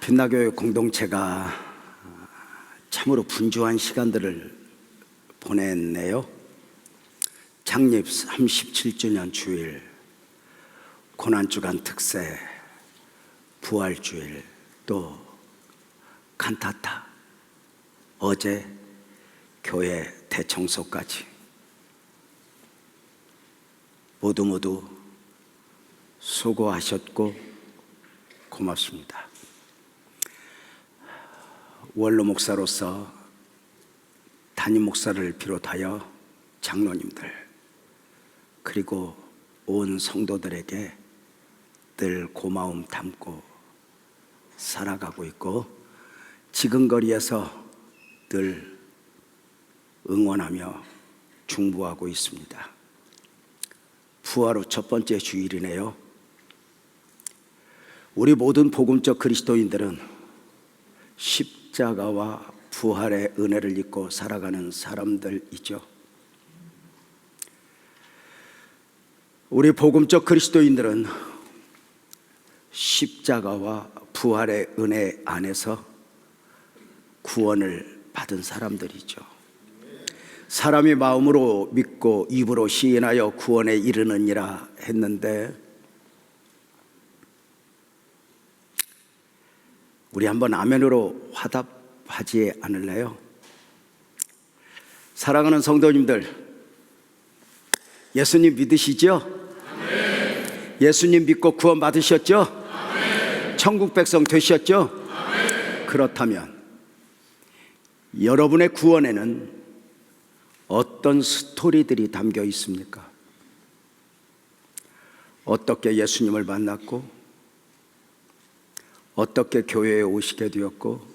빛나교회 공동체가 참으로 분주한 시간들을 보냈네요. 창립 37주년 주일, 고난주간 특세, 부활주일, 또 칸타타, 어제 교회 대청소까지 모두 수고하셨고 고맙습니다. 원로 목사로서 담임 목사를 비롯하여 장로님들 그리고 온 성도들에게 늘 고마움 담고 살아가고 있고 지근거리에서 늘 응원하며 중보하고 있습니다. 부활 후 첫 번째 주일이네요. 우리 모든 복음적 그리스도인들은 십자가와 부활의 은혜를 입고 살아가는 사람들이죠. 우리 복음적 그리스도인들은 십자가와 부활의 은혜 안에서 구원을 받은 사람들이죠. 사람이 마음으로 믿고 입으로 시인하여 구원에 이르느니라 했는데 우리 한번 아멘으로 화답하지 않을래요? 사랑하는 성도님들, 예수님 믿으시죠? 아멘. 예수님 믿고 구원 받으셨죠? 아멘. 천국 백성 되셨죠? 아멘. 그렇다면 여러분의 구원에는 어떤 스토리들이 담겨 있습니까? 어떻게 예수님을 만났고 어떻게 교회에 오시게 되었고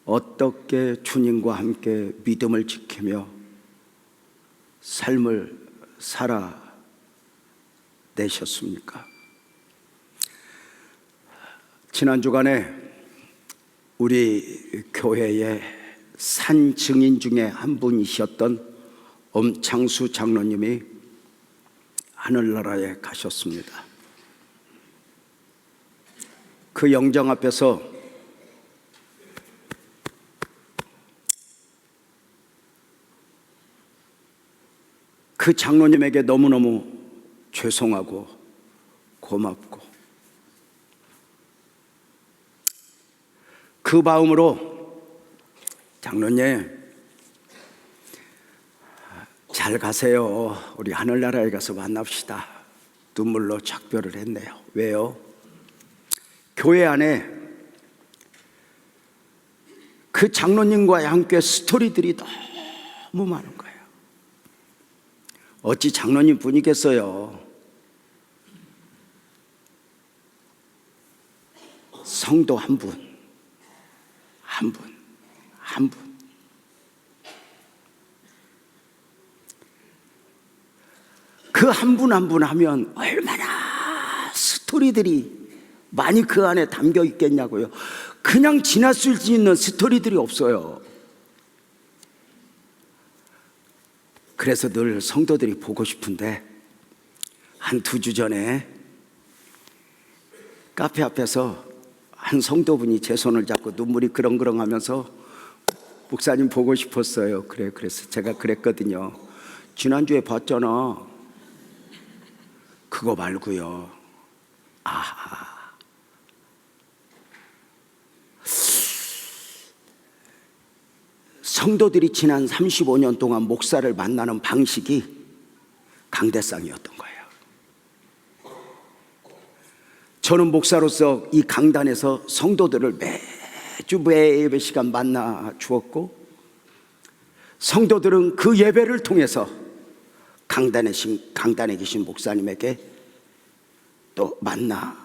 어떻게 주님과 함께 믿음을 지키며 삶을 살아내셨습니까? 지난 주간에 우리 교회의 산 증인 중에 한 분이셨던 엄창수 장로님이 하늘나라에 가셨습니다. 그 영정 앞에서 그 장로님에게 너무너무 죄송하고 고맙고 그 마음으로 장로님 잘 가세요. 우리 하늘나라에 가서 만납시다. 눈물로 작별을 했네요. 왜요? 교회 안에 그 장로님과 함께 스토리들이 너무 많은 거예요. 어찌 장로님 분이겠어요? 성도 한 분, 한 분, 한 분. 그 한 분 한 분 하면 얼마나 스토리들이 많이 그 안에 담겨 있겠냐고요. 그냥 지나칠 수 있는 스토리들이 없어요. 그래서 늘 성도들이 보고 싶은데 한 2주 전에 카페 앞에서 한 성도분이 제 손을 잡고 눈물이 그렁그렁 하면서 목사님 보고 싶었어요. 그래서 제가 그랬거든요. 지난주에 봤잖아. 그거 말고요. 성도들이 지난 35년 동안 목사를 만나는 방식이 강대상이었던 거예요. 저는 목사로서 이 강단에서 성도들을 매주 매 시간 만나 주었고 성도들은 그 예배를 통해서 강단에 계신 목사님에게 또 만나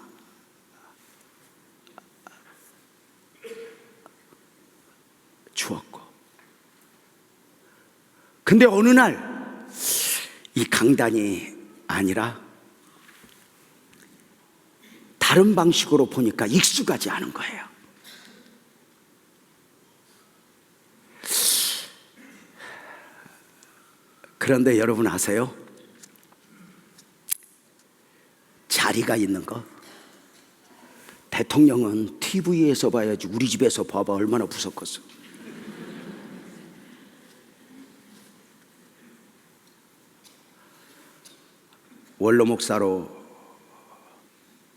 주었고 근데 어느 날 이 강단이 아니라 다른 방식으로 보니까 익숙하지 않은 거예요. 그런데 여러분 아세요? 자리가 있는 거 대통령은 TV에서 봐야지 우리 집에서 봐봐 얼마나 무섭겠어. 원로 목사로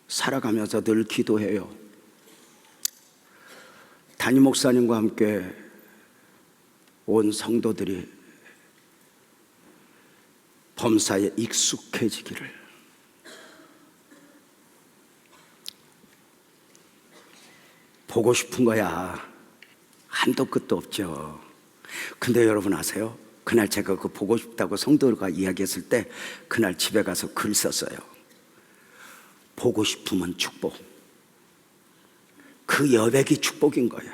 살아가면서 늘 기도해요. 담임 목사님과 함께 온 성도들이 범사에 익숙해지기를. 보고 싶은 거야. 한도 끝도 없죠. 근데 여러분 아세요? 그날 제가 그 보고 싶다고 성도들과 이야기했을 때 그날 집에 가서 글 썼어요. 보고 싶으면 축복. 그 여백이 축복인 거예요.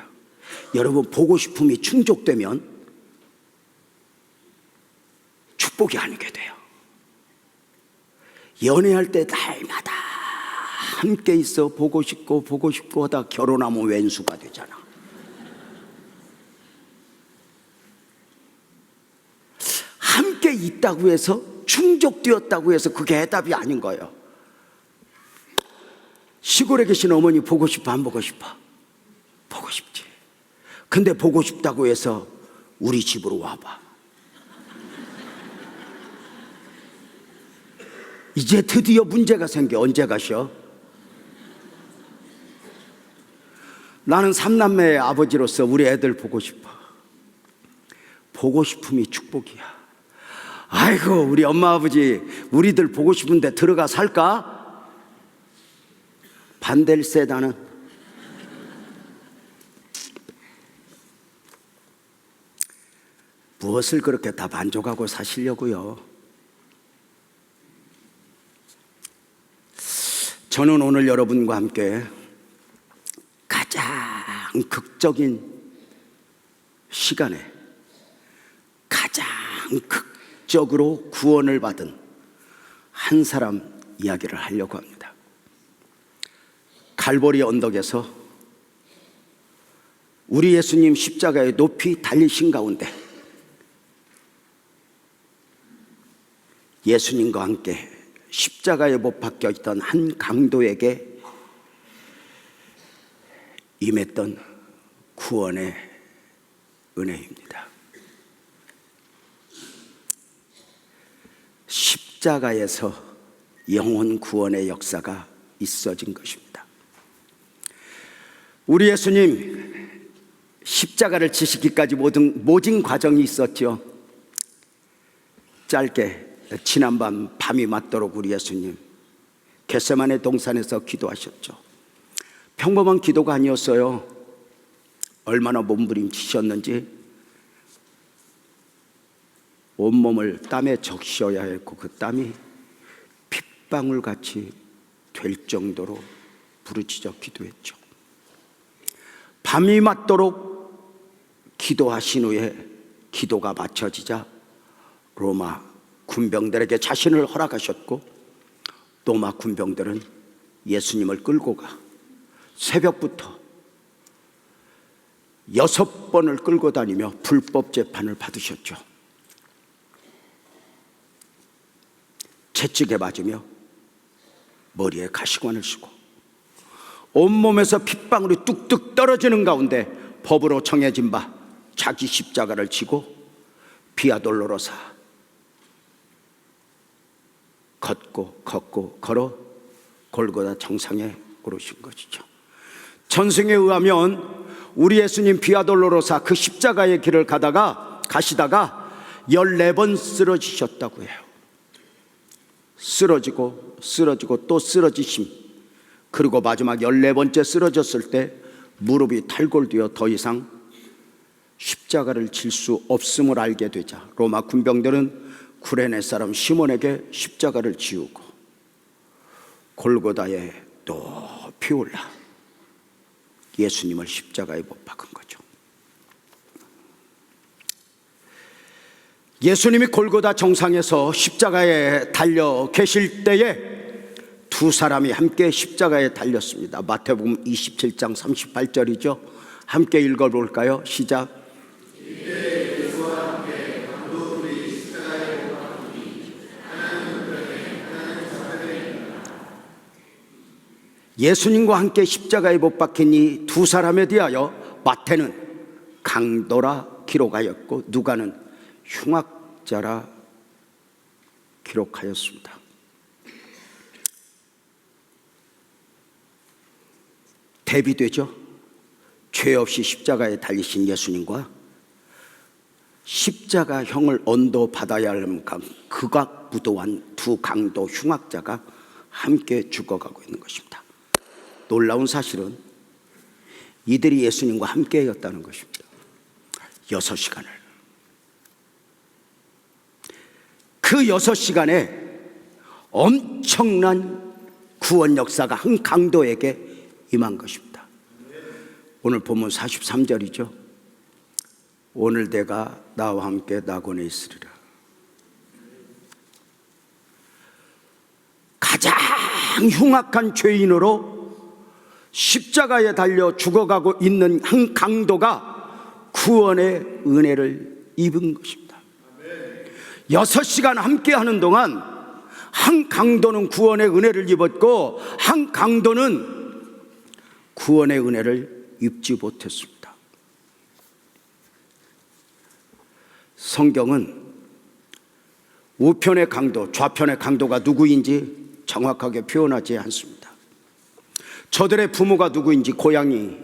여러분 보고 싶음이 충족되면 축복이 아니게 돼요. 연애할 때 날마다 함께 있어 보고 싶고 보고 싶고 하다 결혼하면 왼수가 되잖아. 함께 있다고 해서 충족되었다고 해서 그게 해답이 아닌 거예요. 시골에 계신 어머니 보고 싶어 안 보고 싶어? 보고 싶지. 근데 보고 싶다고 해서 우리 집으로 와봐. 이제 드디어 문제가 생겨. 언제 가셔? 나는 삼남매의 아버지로서 우리 애들 보고 싶어. 보고 싶음이 축복이야. 아이고 우리 엄마 아버지 우리들 보고 싶은데 들어가 살까? 반댈세. 나는 무엇을 그렇게 다 만족하고 사시려고요? 저는 오늘 여러분과 함께 가장 극적인 시간에 가장 극적으로 구원을 받은 한 사람 이야기를 하려고 합니다. 갈보리 언덕에서 우리 예수님 십자가에 높이 달리신 가운데 예수님과 함께 십자가에 못 박혀 있던 한 강도에게 임했던 구원의 은혜입니다. 십자가에서 영혼 구원의 역사가 있어진 것입니다. 우리 예수님 십자가를 지시기까지 모진 과정이 있었죠. 짧게 지난밤 밤이 맞도록 우리 예수님 겟세마네 동산에서 기도하셨죠. 평범한 기도가 아니었어요. 얼마나 몸부림치셨는지 온몸을 땀에 적셔야 했고 그 땀이 핏방울같이 될 정도로 부르짖어 기도했죠. 밤이 맞도록 기도하신 후에 기도가 마쳐지자 로마 군병들에게 자신을 허락하셨고 로마 군병들은 예수님을 끌고 가 새벽부터 6번을 끌고 다니며 불법 재판을 받으셨죠. 채찍에 맞으며 머리에 가시관을 쓰고 온몸에서 핏방울이 뚝뚝 떨어지는 가운데 법으로 정해진 바 자기 십자가를 지고 비아돌로로사 걸어 골고다 정상에 오르신 것이죠. 전승에 의하면 우리 예수님 비아돌로로사 그 십자가의 길을 가시다가 14번 쓰러지셨다고 해요. 쓰러지고 또 쓰러지심, 그리고 마지막 14번째 쓰러졌을 때 무릎이 탈골되어 더 이상 십자가를 질 수 없음을 알게 되자 로마 군병들은 구레네 사람 시몬에게 십자가를 지우고 골고다에 높이 올라 예수님을 십자가에 못 박은 거죠. 예수님이 골고다 정상에서 십자가에 달려 계실 때에 두 사람이 함께 십자가에 달렸습니다. 마태복음 27장 38절이죠. 함께 읽어볼까요? 시작. 예수님과 함께 십자가에 못 박힌 이 두 사람에 대하여 마태는 강도라 기록하였고 누가는 흉악자라 기록하였습니다. 대비되죠. 죄 없이 십자가에 달리신 예수님과 십자가형을 언도받아야 할 극악무도한 두 강도 흉악자가 함께 죽어가고 있는 것입니다. 놀라운 사실은 이들이 예수님과 함께였다는 것입니다. 6시간을. 그 6시간에 엄청난 구원 역사가 한 강도에게 임한 것입니다. 오늘 본문 43절이죠. 오늘 내가 나와 함께 낙원에 있으리라. 가장 흉악한 죄인으로 십자가에 달려 죽어가고 있는 한 강도가 구원의 은혜를 입은 것입니다. 6시간 함께 하는 동안 한 강도는 구원의 은혜를 입었고 한 강도는 구원의 은혜를 입지 못했습니다. 성경은 우편의 강도, 좌편의 강도가 누구인지 정확하게 표현하지 않습니다. 저들의 부모가 누구인지, 고향이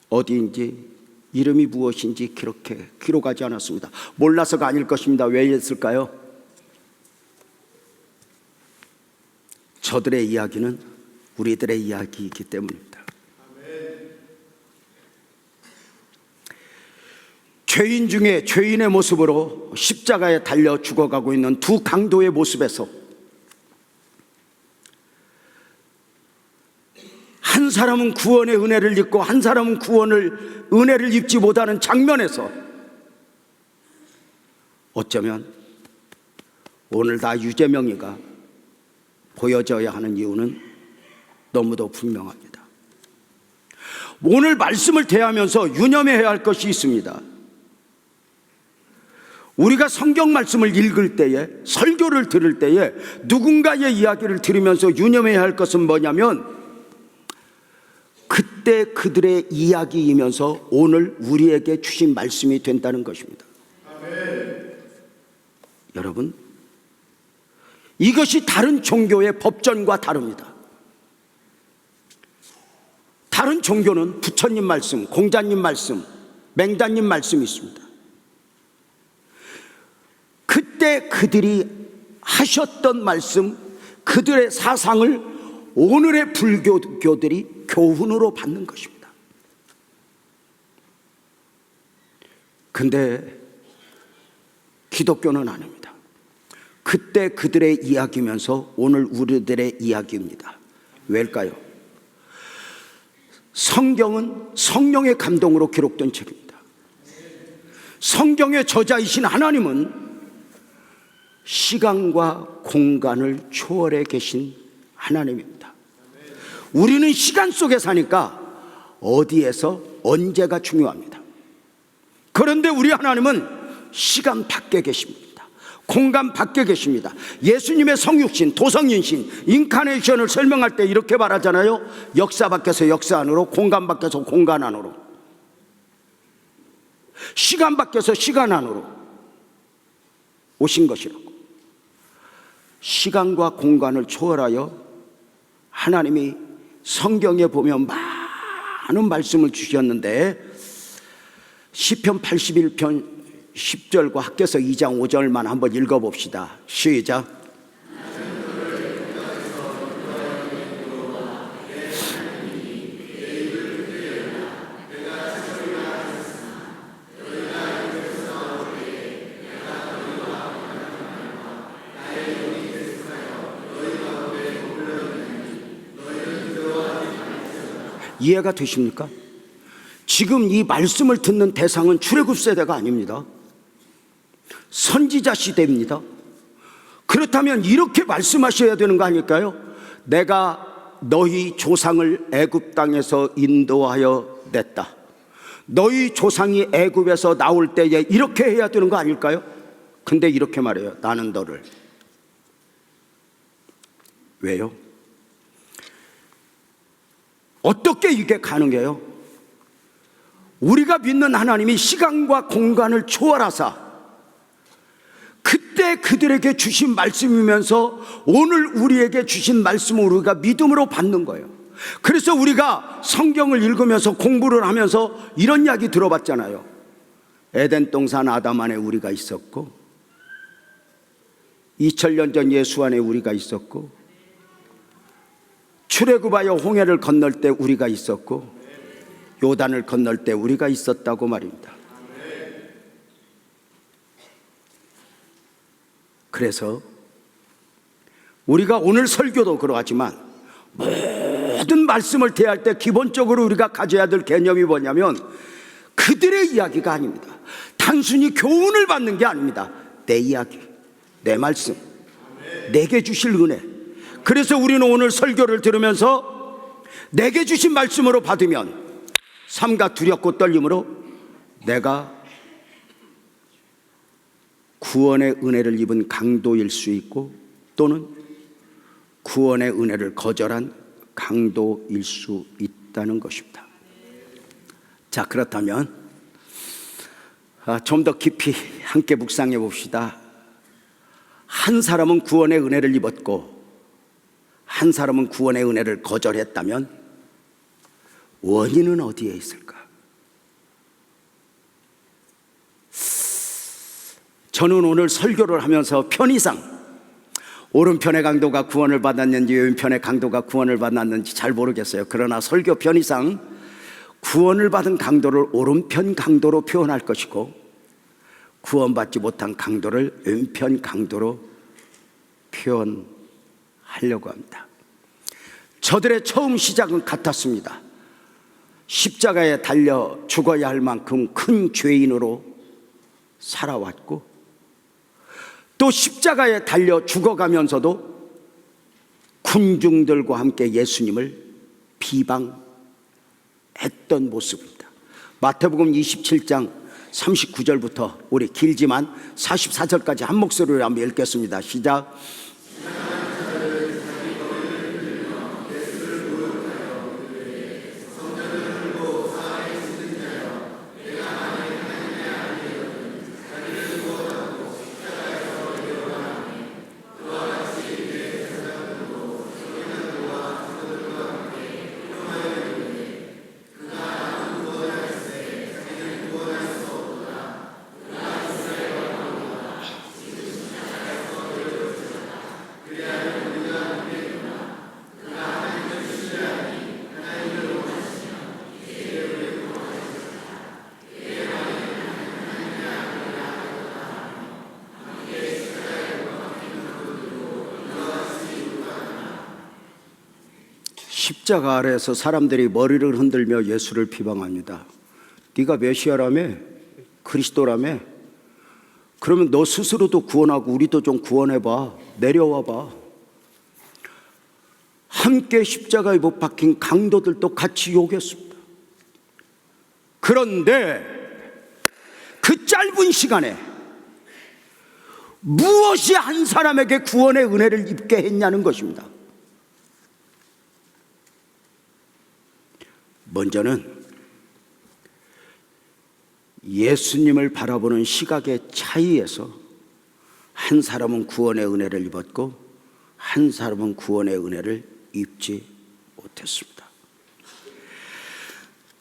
어디인지, 이름이 무엇인지 그렇게 기록하지 않았습니다. 몰라서가 아닐 것입니다. 왜 했을까요? 저들의 이야기는 우리들의 이야기이기 때문입니다. 죄인 중에 죄인의 모습으로 십자가에 달려 죽어가고 있는 두 강도의 모습에서 한 사람은 구원의 은혜를 입고 한 사람은 은혜를 입지 못하는 장면에서 어쩌면 오늘 다 유재명이가 보여져야 하는 이유는 너무도 분명합니다. 오늘 말씀을 대하면서 유념해야 할 것이 있습니다. 우리가 성경 말씀을 읽을 때에, 설교를 들을 때에 누군가의 이야기를 들으면서 유념해야 할 것은 뭐냐면 그때 그들의 이야기이면서 오늘 우리에게 주신 말씀이 된다는 것입니다. 아멘. 여러분, 이것이 다른 종교의 법전과 다릅니다. 다른 종교는 부처님 말씀, 공자님 말씀, 맹자님 말씀이 있습니다. 그때 그들이 하셨던 말씀, 그들의 사상을 오늘의 불교교들이 교훈으로 받는 것입니다. 근데 기독교는 아닙니다. 그때 그들의 이야기면서 오늘 우리들의 이야기입니다. 왜일까요? 성경은 성령의 감동으로 기록된 책입니다. 성경의 저자이신 하나님은 시간과 공간을 초월해 계신 하나님입니다. 우리는 시간 속에 사니까 어디에서 언제가 중요합니다. 그런데 우리 하나님은 시간 밖에 계십니다. 공간 밖에 계십니다. 예수님의 성육신, 도성인신, 인카네이션을 설명할 때 이렇게 말하잖아요. 역사 밖에서 역사 안으로, 공간 밖에서 공간 안으로, 시간 밖에서 시간 안으로 오신 것이라고. 시간과 공간을 초월하여 하나님이 성경에 보면 많은 말씀을 주셨는데 시편 81편 10절과 합해서 2장 5절만 한번 읽어봅시다. 시작. 이해가 되십니까? 지금 이 말씀을 듣는 대상은 출애굽 세대가 아닙니다. 선지자 시대입니다. 그렇다면 이렇게 말씀하셔야 되는 거 아닐까요? 내가 너희 조상을 애굽 땅에서 인도하여 냈다. 너희 조상이 애굽에서 나올 때에 이렇게 해야 되는 거 아닐까요? 근데 이렇게 말해요. 나는 너를. 왜요? 어떻게 이게 가능해요? 우리가 믿는 하나님이 시간과 공간을 초월하사 그때 그들에게 주신 말씀이면서 오늘 우리에게 주신 말씀을 우리가 믿음으로 받는 거예요. 그래서 우리가 성경을 읽으면서 공부를 하면서 이런 이야기 들어봤잖아요. 에덴 동산 아담 안에 우리가 있었고 2000년 전 예수 안에 우리가 있었고 출애굽하여 홍해를 건널 때 우리가 있었고 요단을 건널 때 우리가 있었다고 말입니다. 그래서 우리가 오늘 설교도 그러하지만 모든 말씀을 대할 때 기본적으로 우리가 가져야 될 개념이 뭐냐면 그들의 이야기가 아닙니다. 단순히 교훈을 받는 게 아닙니다. 내 이야기, 내 말씀, 내게 주실 은혜. 그래서 우리는 오늘 설교를 들으면서 내게 주신 말씀으로 받으면 삼가 두렵고 떨림으로 내가 구원의 은혜를 입은 강도일 수 있고 또는 구원의 은혜를 거절한 강도일 수 있다는 것입니다. 자, 그렇다면 좀 더 깊이 함께 묵상해 봅시다. 한 사람은 구원의 은혜를 입었고 한 사람은 구원의 은혜를 거절했다면 원인은 어디에 있을까? 저는 오늘 설교를 하면서 편의상 오른편의 강도가 구원을 받았는지 왼편의 강도가 구원을 받았는지 잘 모르겠어요. 그러나 설교 편의상 구원을 받은 강도를 오른편 강도로 표현할 것이고 구원받지 못한 강도를 왼편 강도로 표현하려고 합니다. 저들의 처음 시작은 같았습니다. 십자가에 달려 죽어야 할 만큼 큰 죄인으로 살아왔고 또 십자가에 달려 죽어가면서도 군중들과 함께 예수님을 비방했던 모습입니다. 마태복음 27장 39절부터 우리 길지만 44절까지 한 목소리로 한번 읽겠습니다. 시작. 십자가 아래에서 사람들이 머리를 흔들며 예수를 비방합니다. 네가 메시아라며? 그리스도라며? 그러면 너 스스로도 구원하고 우리도 좀 구원해봐. 내려와봐. 함께 십자가에 못 박힌 강도들도 같이 욕했습니다. 그런데 그 짧은 시간에 무엇이 한 사람에게 구원의 은혜를 입게 했냐는 것입니다. 먼저는 예수님을 바라보는 시각의 차이에서 한 사람은 구원의 은혜를 입었고 한 사람은 구원의 은혜를 입지 못했습니다.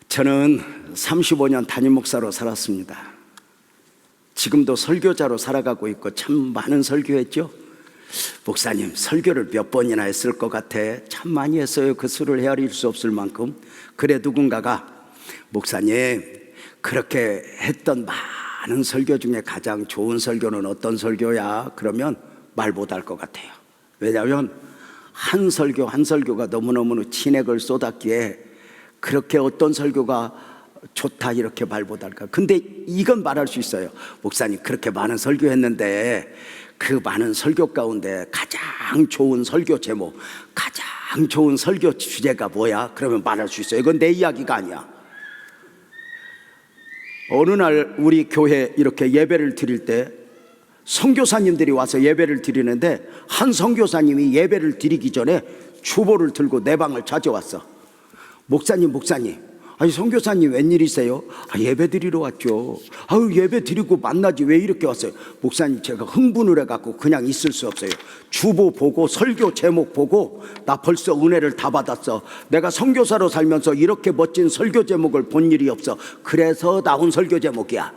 저는 35년 담임 목사로 살았습니다. 지금도 설교자로 살아가고 있고 참 많은 설교했죠. 목사님 설교를 몇 번이나 했을 것 같아. 참 많이 했어요. 그 수를 헤아릴 수 없을 만큼. 그래 누군가가 목사님 그렇게 했던 많은 설교 중에 가장 좋은 설교는 어떤 설교야? 그러면 말 못할 것 같아요. 왜냐하면 한 설교 한 설교가 너무너무 진액을 쏟았기에 그렇게 어떤 설교가 좋다 이렇게 말 못할까. 근데 이건 말할 수 있어요. 목사님 그렇게 많은 설교했는데 그 많은 설교 가운데 가장 좋은 설교 제목, 가장 좋은 설교 주제가 뭐야? 그러면 말할 수 있어요. 이건 내 이야기가 아니야. 어느 날 우리 교회 이렇게 예배를 드릴 때 선교사님들이 와서 예배를 드리는데 한 선교사님이 예배를 드리기 전에 주보를 들고 내 방을 찾아왔어. 목사님, 아니 선교사님 웬일이세요? 예배 드리러 왔죠. 예배 드리고 만나지 왜 이렇게 왔어요? 목사님, 제가 흥분을 해갖고 그냥 있을 수 없어요. 주보 보고 설교 제목 보고 나 벌써 은혜를 다 받았어. 내가 선교사로 살면서 이렇게 멋진 설교 제목을 본 일이 없어. 그래서 나온 설교 제목이야.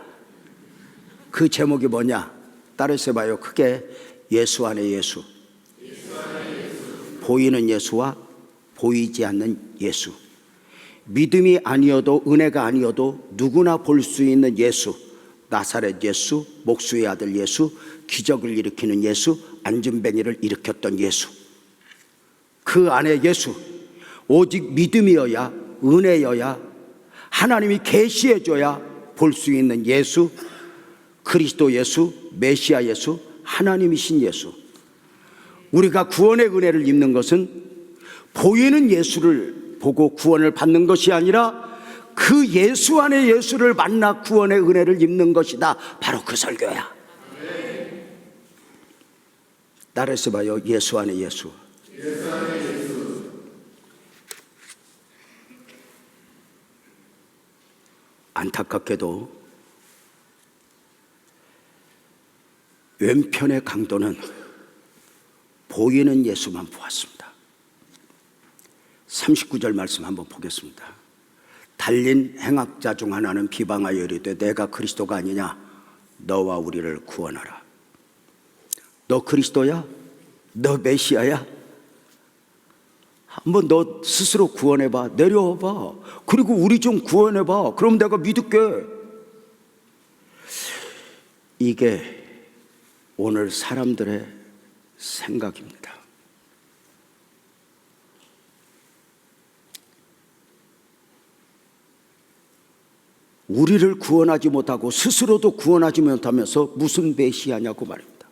그 제목이 뭐냐? 따라서 해봐요. 크게. 예수 안에 예수. 보이는 예수와 보이지 않는 예수. 믿음이 아니어도 은혜가 아니어도 누구나 볼 수 있는 예수. 나사렛 예수, 목수의 아들 예수, 기적을 일으키는 예수, 안진뱅이를 일으켰던 예수. 그 안에 예수. 오직 믿음이어야, 은혜여야, 하나님이 계시해줘야 볼 수 있는 예수. 그리스도 예수, 메시아 예수, 하나님이신 예수. 우리가 구원의 은혜를 입는 것은 보이는 예수를 보고 구원을 받는 것이 아니라 그 예수 안에 예수를 만나 구원의 은혜를 입는 것이다. 바로 그 설교야. 따라서 봐요. 예수 안에 예수. 안타깝게도 왼편의 강도는 보이는 예수만 보았습니다. 39절 말씀 한번 보겠습니다. 달린 행악자 중 하나는 비방하여 이르되 내가 그리스도가 아니냐? 너와 우리를 구원하라. 너 그리스도야? 너 메시아야? 한번 너 스스로 구원해봐. 내려와봐. 그리고 우리 좀 구원해봐. 그럼 내가 믿을게. 이게 오늘 사람들의 생각입니다. 우리를 구원하지 못하고 스스로도 구원하지 못하면서 무슨 메시아냐고 말입니다.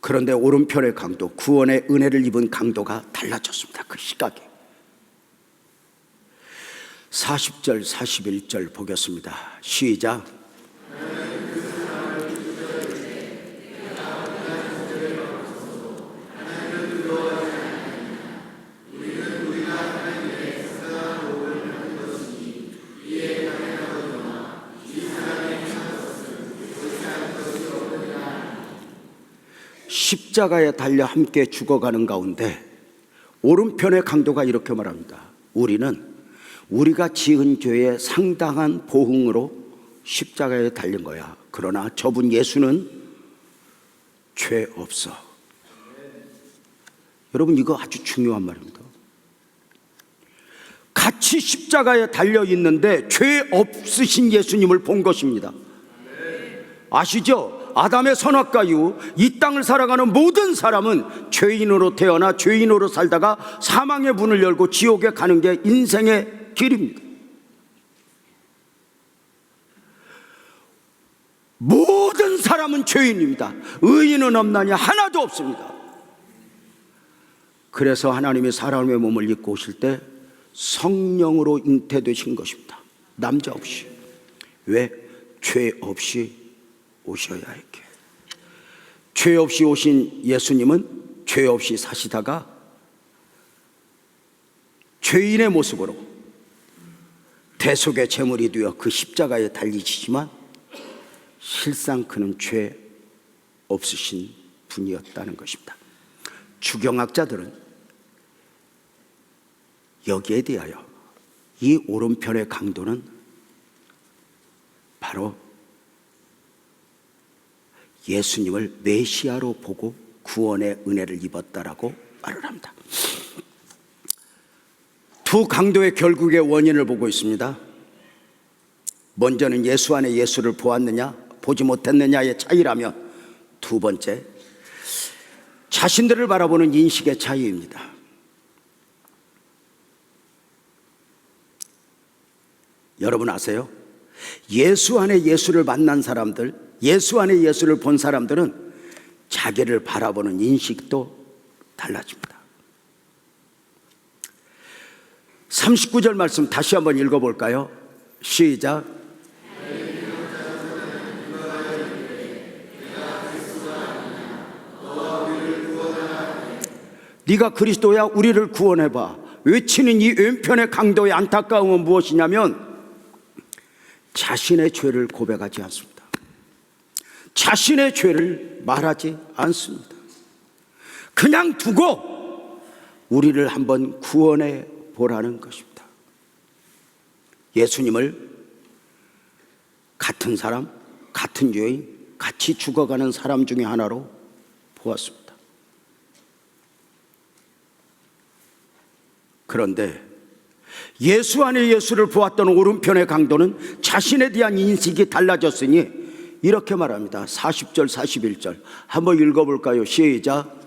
그런데 오른편의 강도, 구원의 은혜를 입은 강도가 달라졌습니다. 그 시각이. 40절 41절 보겠습니다. 시작. 십자가에 달려 함께 죽어가는 가운데 오른편의 강도가 이렇게 말합니다. 우리는 우리가 지은 죄의 상당한 보응으로 십자가에 달린 거야. 그러나 저분 예수는 죄 없어. 여러분, 이거 아주 중요한 말입니다. 같이 십자가에 달려 있는데 죄 없으신 예수님을 본 것입니다. 아시죠? 아담의 선악과 이후 이 땅을 살아가는 모든 사람은 죄인으로 태어나 죄인으로 살다가 사망의 문을 열고 지옥에 가는 게 인생의 길입니다. 모든 사람은 죄인입니다. 의인은 없나니 하나도 없습니다. 그래서 하나님이 사람의 몸을 입고 오실 때 성령으로 잉태되신 것입니다. 남자 없이. 왜? 죄 없이 오셔야 했게. 죄 없이 오신 예수님은 죄 없이 사시다가 죄인의 모습으로 대속의 제물이 되어 그 십자가에 달리시지만 실상 그는 죄 없으신 분이었다는 것입니다. 주경학자들은 여기에 대하여 이 오른편의 강도는 바로 예수님을 메시아로 보고 구원의 은혜를 입었다라고 말을 합니다. 두 강도의 결국의 원인을 보고 있습니다. 먼저는 예수 안에 예수를 보았느냐 보지 못했느냐의 차이라면, 두 번째 자신들을 바라보는 인식의 차이입니다. 여러분 아세요? 예수 안에 예수를 만난 사람들, 예수 안에 예수를 본 사람들은 자기를 바라보는 인식도 달라집니다. 39절 말씀 다시 한번 읽어볼까요? 시작. 네가 그리스도야 우리를 구원해봐 외치는 이 왼편의 강도의 안타까움은 무엇이냐면 자신의 죄를 고백하지 않습니다. 자신의 죄를 말하지 않습니다. 그냥 두고 우리를 한번 구원해 보라는 것입니다. 예수님을 같은 사람, 같은 죄인, 같이 죽어가는 사람 중에 하나로 보았습니다. 그런데 예수 안에 예수를 보았던 오른편의 강도는 자신에 대한 인식이 달라졌으니 이렇게 말합니다. 40절 41절 한번 읽어볼까요? 시작.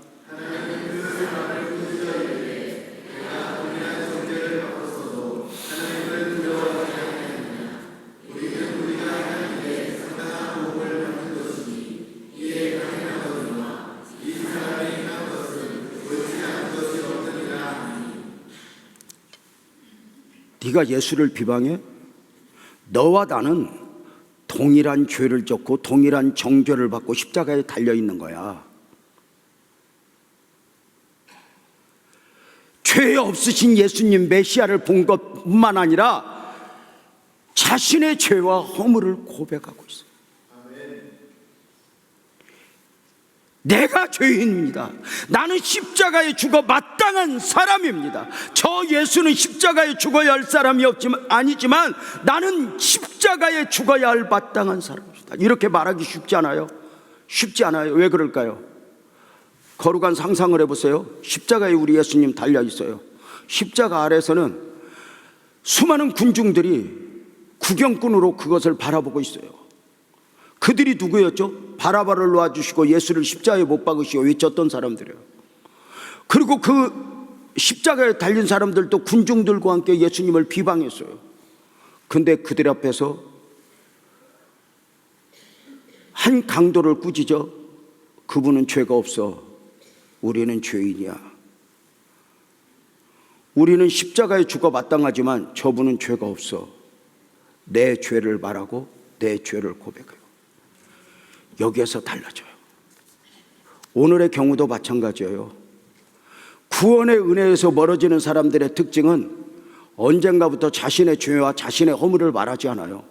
네가 예수를 비방해? 너와 나는 동일한 죄를 졌고 동일한 정죄를 받고 십자가에 달려있는 거야. 죄 없으신 예수님 메시아를 본 것뿐만 아니라 자신의 죄와 허물을 고백하고 있어요. 내가 죄인입니다. 나는 십자가에 죽어 마땅한 사람입니다. 저 예수는 십자가에 죽어야 할 사람이 아니지만 나는 십자가에 죽어야 할 마땅한 사람입니다. 이렇게 말하기 쉽지 않아요? 쉽지 않아요. 왜 그럴까요? 거룩한 상상을 해보세요. 십자가에 우리 예수님 달려 있어요. 십자가 아래서는 수많은 군중들이 구경꾼으로 그것을 바라보고 있어요. 그들이 누구였죠? 바라바를 놓아주시고 예수를 십자가에 못 박으시오 외쳤던 사람들이에요. 그리고 그 십자가에 달린 사람들도 군중들과 함께 예수님을 비방했어요. 근데 그들 앞에서 한 강도를 꾸짖어 그분은 죄가 없어. 우리는 죄인이야. 우리는 십자가에 죽어 마땅하지만 저분은 죄가 없어. 내 죄를 말하고 내 죄를 고백해요. 여기에서 달라져요. 오늘의 경우도 마찬가지예요. 구원의 은혜에서 멀어지는 사람들의 특징은 언젠가부터 자신의 죄와 자신의 허물을 말하지 않아요.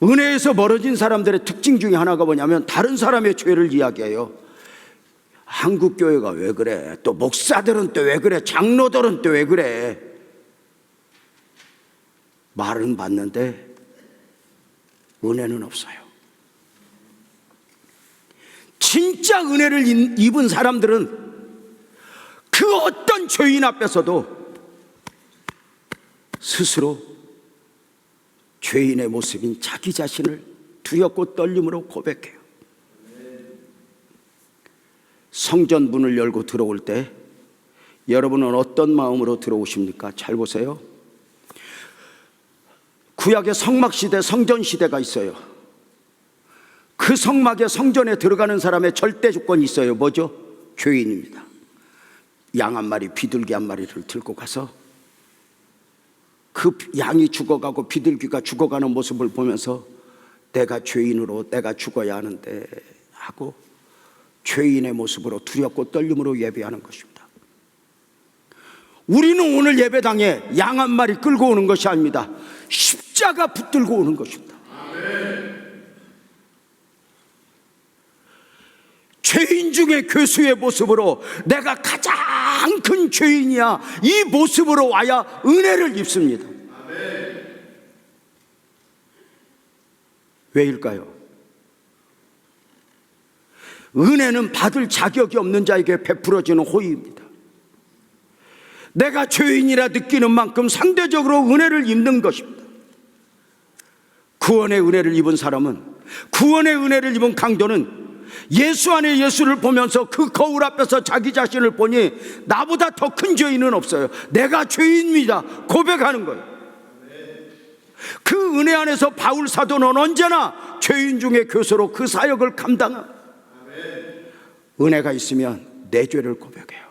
은혜에서 멀어진 사람들의 특징 중에 하나가 뭐냐면 다른 사람의 죄를 이야기해요. 한국 교회가 왜 그래? 또 목사들은 또 왜 그래? 장로들은 또 왜 그래? 말은 맞는데 은혜는 없어요. 진짜 은혜를 입은 사람들은 그 어떤 죄인 앞에서도 스스로 죄인의 모습인 자기 자신을 두렵고 떨림으로 고백해요. 성전 문을 열고 들어올 때 여러분은 어떤 마음으로 들어오십니까? 잘 보세요. 구약의 성막시대, 성전시대가 있어요. 그 성막의 성전에 들어가는 사람의 절대 조건이 있어요. 뭐죠? 죄인입니다. 양 한 마리, 비둘기 한 마리를 들고 가서 그 양이 죽어가고 비둘기가 죽어가는 모습을 보면서 내가 죄인으로 내가 죽어야 하는데 하고 죄인의 모습으로 두렵고 떨림으로 예배하는 것입니다. 우리는 오늘 예배당에 양 한 마리 끌고 오는 것이 아닙니다. 십자가 붙들고 오는 것입니다. 죄인 중에 괴수의 모습으로 내가 가장 큰 죄인이야 이 모습으로 와야 은혜를 입습니다. 왜일까요? 은혜는 받을 자격이 없는 자에게 베풀어지는 호의입니다. 내가 죄인이라 느끼는 만큼 상대적으로 은혜를 입는 것입니다. 구원의 은혜를 입은 사람은, 구원의 은혜를 입은 강도는 예수 안에 예수를 보면서 그 거울 앞에서 자기 자신을 보니 나보다 더 큰 죄인은 없어요. 내가 죄인입니다 고백하는 거예요. 그 은혜 안에서 바울 사도는 언제나 죄인 중에 교수로 그 사역을 감당합니다. 은혜가 있으면 내 죄를 고백해요.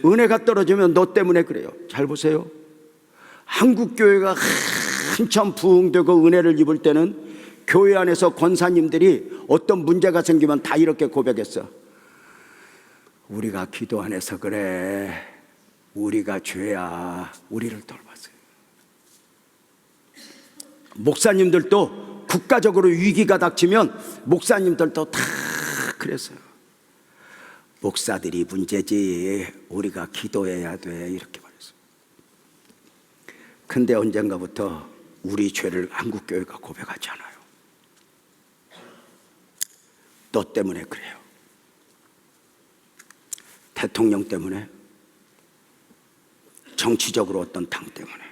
은혜가 떨어지면 너 때문에 그래요. 잘 보세요. 한국 교회가 한참 부흥되고 은혜를 입을 때는 교회 안에서 권사님들이 어떤 문제가 생기면 다 이렇게 고백했어. 우리가 기도 안 해서 그래. 우리가 죄야. 우리를 돌봤어요. 목사님들도 국가적으로 위기가 닥치면 목사님들도 다 그랬어요. 목사들이 문제지 우리가 기도해야 돼 이렇게 말했어요. 근데 언젠가부터 우리 죄를 한국교회가 고백하지 않아요. 너 때문에 그래요. 대통령 때문에, 정치적으로 어떤 당 때문에.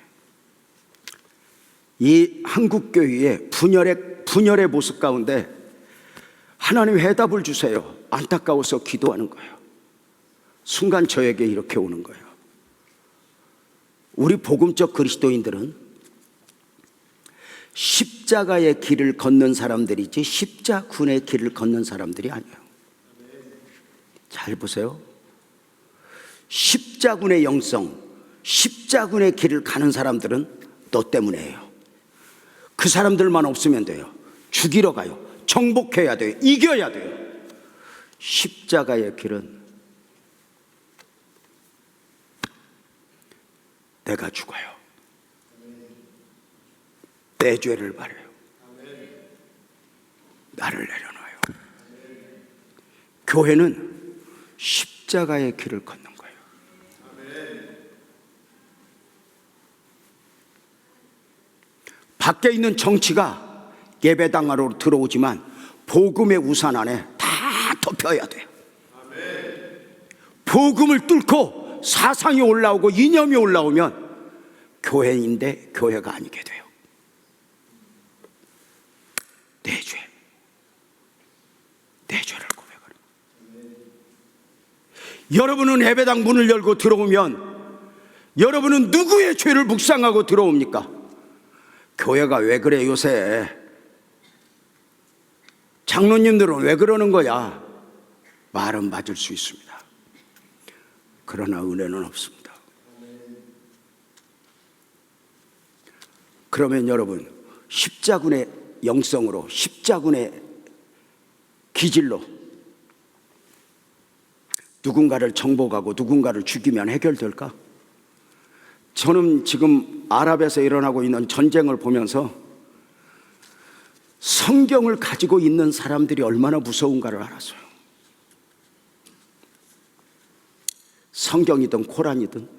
이 한국교회의 분열의 모습 가운데 하나님 해답을 주세요. 안타까워서 기도하는 거예요. 순간 저에게 이렇게 오는 거예요. 우리 복음적 그리스도인들은 십자가의 길을 걷는 사람들이지 십자군의 길을 걷는 사람들이 아니에요. 잘 보세요. 십자군의 영성, 십자군의 길을 가는 사람들은 너 때문에요. 그 사람들만 없으면 돼요. 죽이러 가요. 정복해야 돼요. 이겨야 돼요. 십자가의 길은 내가 죽어요. 내 죄를 바래요. 나를 내려놔요. 교회는 십자가의 길을 걷는 거예요. 밖에 있는 정치가 예배당 안으로 들어오지만 복음의 우산 안에 다 덮여야 돼요. 복음을 뚫고 사상이 올라오고 이념이 올라오면 교회인데 교회가 아니게 돼요. 내 죄, 내 죄를 고백하는 거예요. 여러분은 예배당 문을 열고 들어오면 여러분은 누구의 죄를 묵상하고 들어옵니까? 교회가 왜 그래 요새? 장로님들은 왜 그러는 거야? 말은 맞을 수 있습니다. 그러나 은혜는 없습니다. 그러면 여러분, 십자군의 영성으로, 십자군의 기질로 누군가를 정복하고 누군가를 죽이면 해결될까? 저는 지금 아랍에서 일어나고 있는 전쟁을 보면서 성경을 가지고 있는 사람들이 얼마나 무서운가를 알았어요. 성경이든 코란이든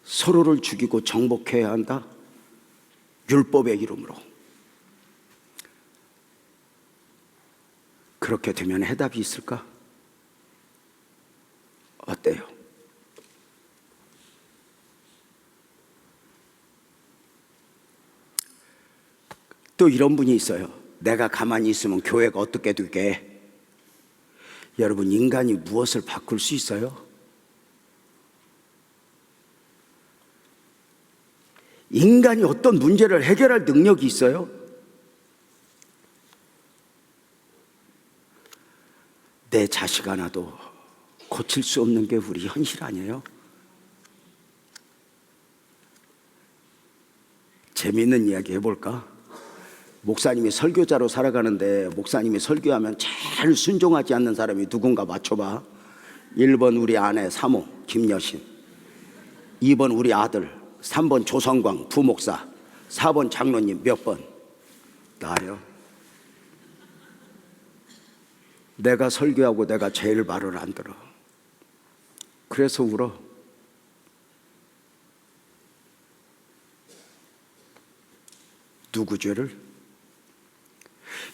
서로를 죽이고 정복해야 한다. 율법의 이름으로. 그렇게 되면 해답이 있을까? 어때요? 또 이런 분이 있어요. 내가 가만히 있으면 교회가 어떻게 되게? 여러분, 인간이 무엇을 바꿀 수 있어요? 인간이 어떤 문제를 해결할 능력이 있어요? 내 자식 하나도 고칠 수 없는 게 우리 현실 아니에요? 재미있는 이야기 해볼까? 목사님이 설교자로 살아가는데 목사님이 설교하면 제일 순종하지 않는 사람이 누군가 맞춰봐. 1번 우리 아내 사모 김여신, 2번 우리 아들, 3번 조성광 부목사, 4번 장로님. 몇 번? 나요. 내가 설교하고 내가 제일 말을 안 들어. 그래서 울어. 누구 죄를?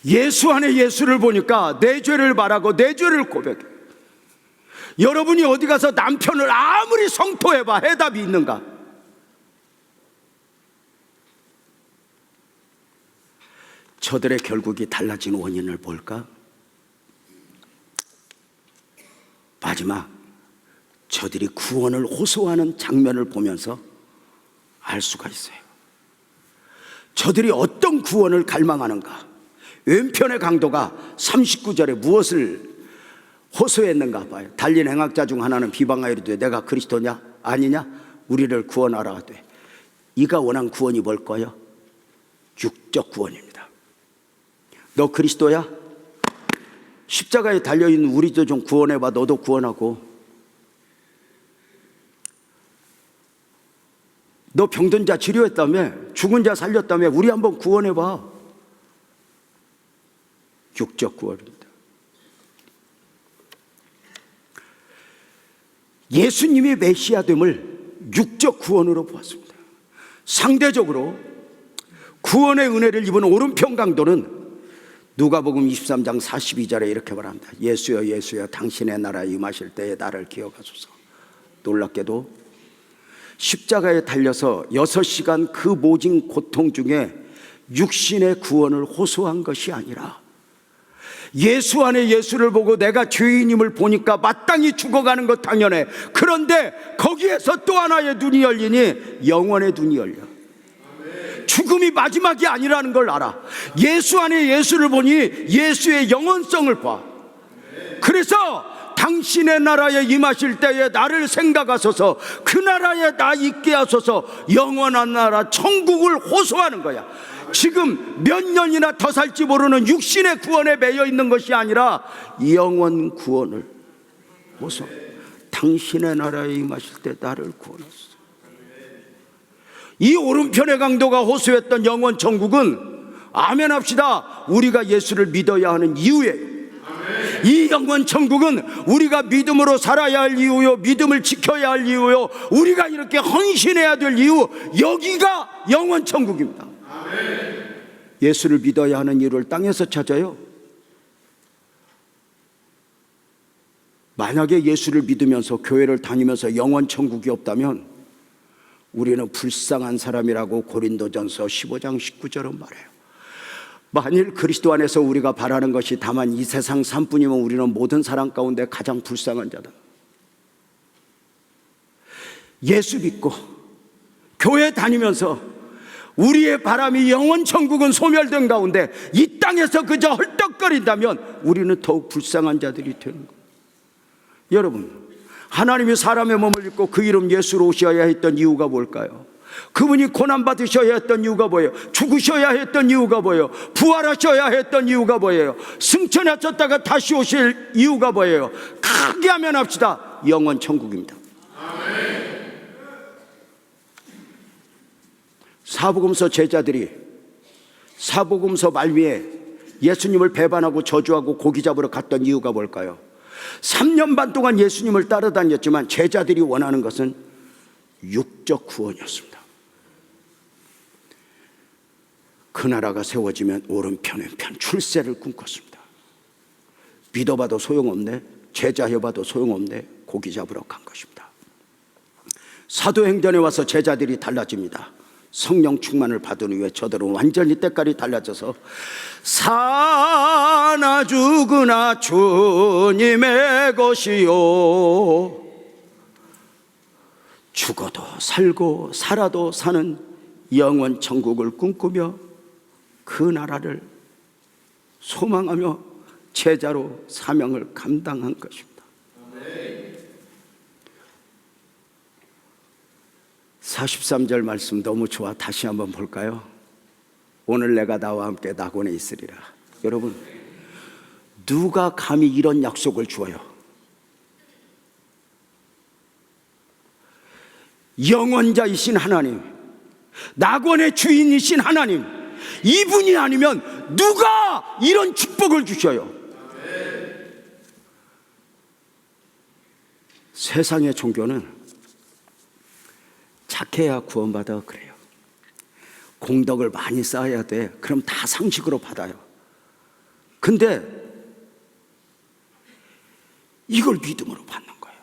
예수 안에 예수를 보니까 내 죄를 말하고 내 죄를 고백해. 여러분이 어디 가서 남편을 아무리 성토해봐 해답이 있는가? 저들의 결국이 달라진 원인을 볼까? 마지막, 저들이 구원을 호소하는 장면을 보면서 알 수가 있어요. 저들이 어떤 구원을 갈망하는가? 왼편의 강도가 39절에 무엇을 호소했는가 봐요. 달린 행악자 중 하나는 비방하여 이르되 내가 그리스도냐 아니냐 우리를 구원하라 하되. 이가 원한 구원이 뭘 거요? 육적 구원입니다. 너 그리스도야? 십자가에 달려있는 우리도 좀 구원해봐. 너도 구원하고. 너 병든 자 치료했다며, 죽은 자 살렸다며, 우리 한번 구원해봐. 육적 구원입니다. 예수님이 메시아됨을 육적 구원으로 보았습니다. 상대적으로 구원의 은혜를 입은 오른편 강도는 누가복음 23장 42절에 이렇게 말합니다. 예수여 예수여 당신의 나라에 임하실 때에 나를 기억하소서. 놀랍게도 십자가에 달려서 6시간 그 모진 고통 중에 육신의 구원을 호소한 것이 아니라 예수 안에 예수를 보고 내가 죄인임을 보니까 마땅히 죽어가는 것 당연해. 그런데 거기에서 또 하나의 눈이 열리니 영원의 눈이 열려. 죽음이 마지막이 아니라는 걸 알아. 예수 안에 예수를 보니 예수의 영원성을 봐. 그래서 당신의 나라에 임하실 때에 나를 생각하소서. 그 나라에 나 있게 하소서. 영원한 나라 천국을 호소하는 거야. 지금 몇 년이나 더 살지 모르는 육신의 구원에 매여 있는 것이 아니라 영원 구원을 호소. 당신의 나라에 임하실 때 나를 구원하소서. 이 오른편의 강도가 호소했던 영원 천국은 아멘 합시다. 우리가 예수를 믿어야 하는 이유예요. 이 영원 천국은 우리가 믿음으로 살아야 할 이유요, 믿음을 지켜야 할 이유요, 우리가 이렇게 헌신해야 될 이유, 여기가 영원 천국입니다. 예수를 믿어야 하는 이유를 땅에서 찾아요. 만약에 예수를 믿으면서 교회를 다니면서 영원 천국이 없다면 우리는 불쌍한 사람이라고 고린도전서 15장 19절은 말해요. 만일 그리스도 안에서 우리가 바라는 것이 다만 이 세상 삶뿐이면 우리는 모든 사람 가운데 가장 불쌍한 자다. 예수 믿고 교회 다니면서 우리의 바람이 영원 천국은 소멸된 가운데 이 땅에서 그저 헐떡거린다면 우리는 더욱 불쌍한 자들이 되는 거예요. 여러분, 하나님이 사람의 몸을 입고 그 이름 예수로 오셔야 했던 이유가 뭘까요? 그분이 고난받으셔야 했던 이유가 뭐예요? 죽으셔야 했던 이유가 뭐예요? 부활하셔야 했던 이유가 뭐예요? 승천하셨다가 다시 오실 이유가 뭐예요? 크게 하면 합시다. 영원 천국입니다. 사복음서 제자들이 사복음서 말미에 예수님을 배반하고 저주하고 고기 잡으러 갔던 이유가 뭘까요? 3년 반 동안 예수님을 따라다녔지만 제자들이 원하는 것은 육적 구원이었습니다. 그 나라가 세워지면 오른편 왼편 출세를 꿈꿨습니다. 믿어봐도 소용없네, 제자해봐도 소용없네, 고기 잡으러 간 것입니다. 사도행전에 와서 제자들이 달라집니다. 성령 충만을 받은 후에 저들은 완전히 때깔이 달라져서 사나 죽으나 주님의 것이요, 죽어도 살고 살아도 사는 영원 천국을 꿈꾸며 그 나라를 소망하며 제자로 사명을 감당한 것입니다. 43절 말씀 너무 좋아. 다시 한번 볼까요? 오늘 내가 나와 함께 낙원에 있으리라. 여러분, 누가 감히 이런 약속을 주어요? 영원자이신 하나님, 낙원의 주인이신 하나님, 이분이 아니면 누가 이런 축복을 주셔요? 세상의 종교는 착해야 구원받아 그래요. 공덕을 많이 쌓아야 돼. 그럼 다 상식으로 받아요. 근데 이걸 믿음으로 받는 거예요.